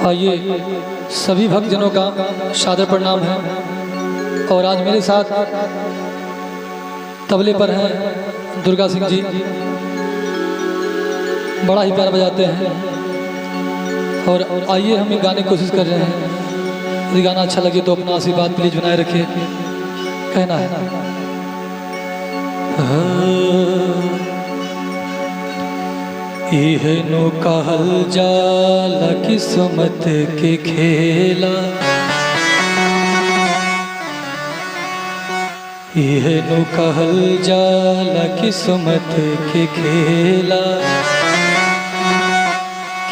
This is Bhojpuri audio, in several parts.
आइए सभी भक्तजनों का सादर प्रणाम है। और आज मेरे साथ तबले पर हैं दुर्गा सिंह जी, बड़ा ही प्यार बजाते हैं। और आइए हम ये गाने की कोशिश कर रहे हैं। यदि गाना अच्छा लगे तो अपना आशीर्वाद प्लीज बनाए रखिए, कहना है। इहनु कहल जाला किस्मत के खेला, इहनु कहल जाला किस्मत के खेला।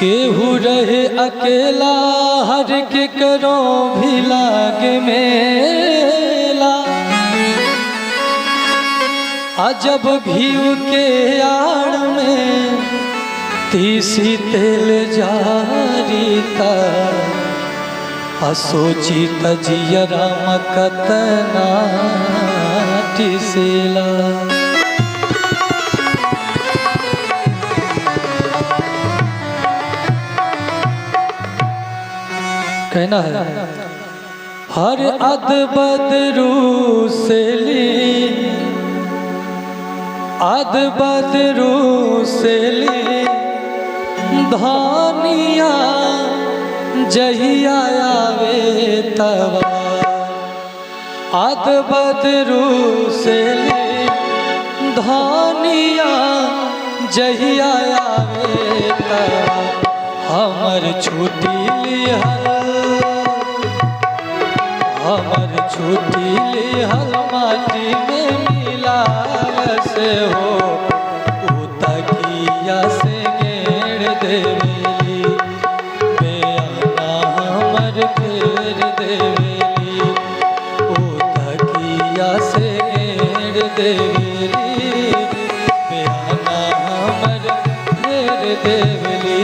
केहू रहे अकेला हर के करो भी लागे मेला। अजब घीव के आड़ में तीसी तेल जारी ता, सोची तजियरा मकतना टिसेला। कहना है हर अद बदरू से ली, अद बदरू से ली धानिया जहिया आवे तवा। अद बदरू से ली धानिया जहिया आवे तवा। हमर छुट्टी लिहल, हमर छुट्टी लिहल माटी में मिला से हो। उतकिया से गेड़ देवेली बेआना हमर फेर देवेली। उतकिया से गेड़ देवेली बेआना हमर फेर देवेली।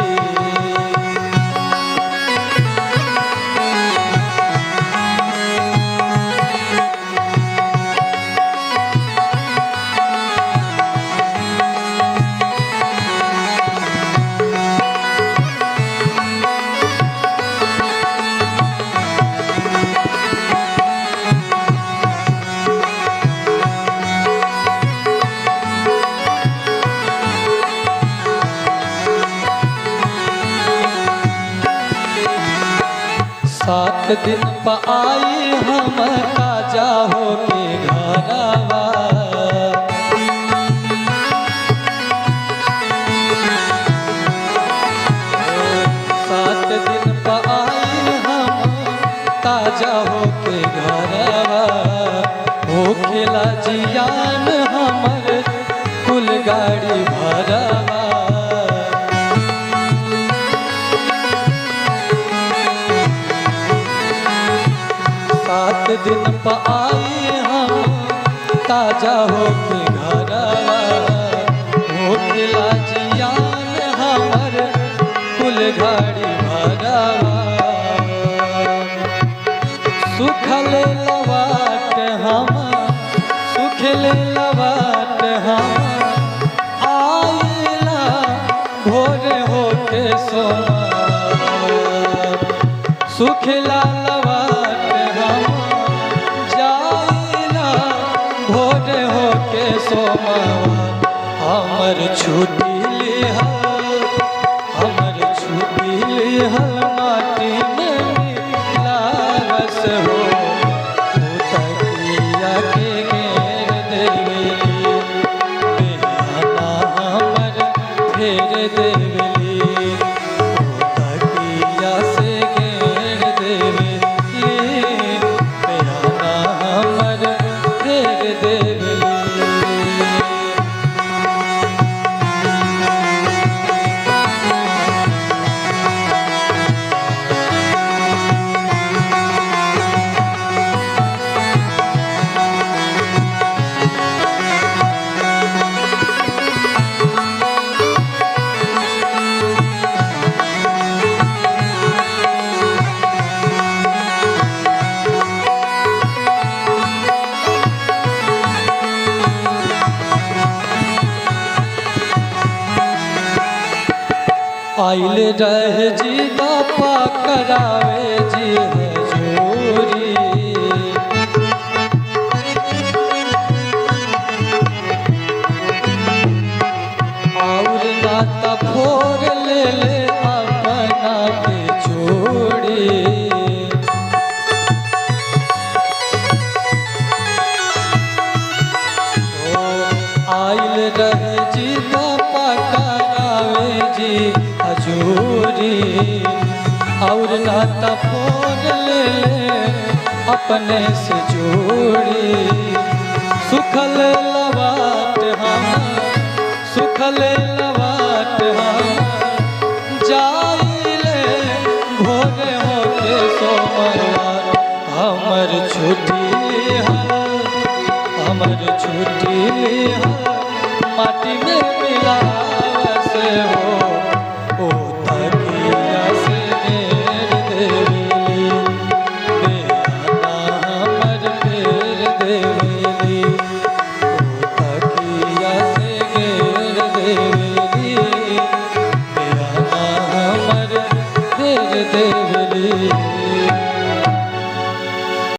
सात दिन पर आई हम ताजा होके घरवा। सात दिन पर आई हम ताजा होके घरवा। हो खेला जियान हमर कुल गाड़ी भरवा। सात दिन पर आई हम ताजा होके घरवा। हो खेला जियान हमर कुल गाड़ी भरवा। सुखल लवाट हम, सुखल लवाट हम आइला भोर होके सोमा। सुखला लवाट हम जाइला भोर होके सोमा। हमर छुट्टी लिहल, हमर छुट्टी लिहल माटी में मिला रस हो। उतकिया के घेर देवेली बेआना हमर फेर देवेली। उतकिया से घेर देवेली बेआना हमर फेर देवेली। आइल रहे जी बापा करावे जी हजूरी। और नाता फोर ले ले अपना के छोड़ी। आइल रहे जी बापा करावे जी हजूरी। और नाता फोन ले ले अपने से जोड़ी। सुखल लवाट हम सुखल लवाट हम जाइले भोरे होके सोमवार। हमर छुट्टी हमर छुट्टी माटी में मिलावस हो। ओ तकिया से घेर देवेली बेअना हमर घेर देवेली। ओ तकिया से घेर देवेली बेअना हमर घेर देवेली।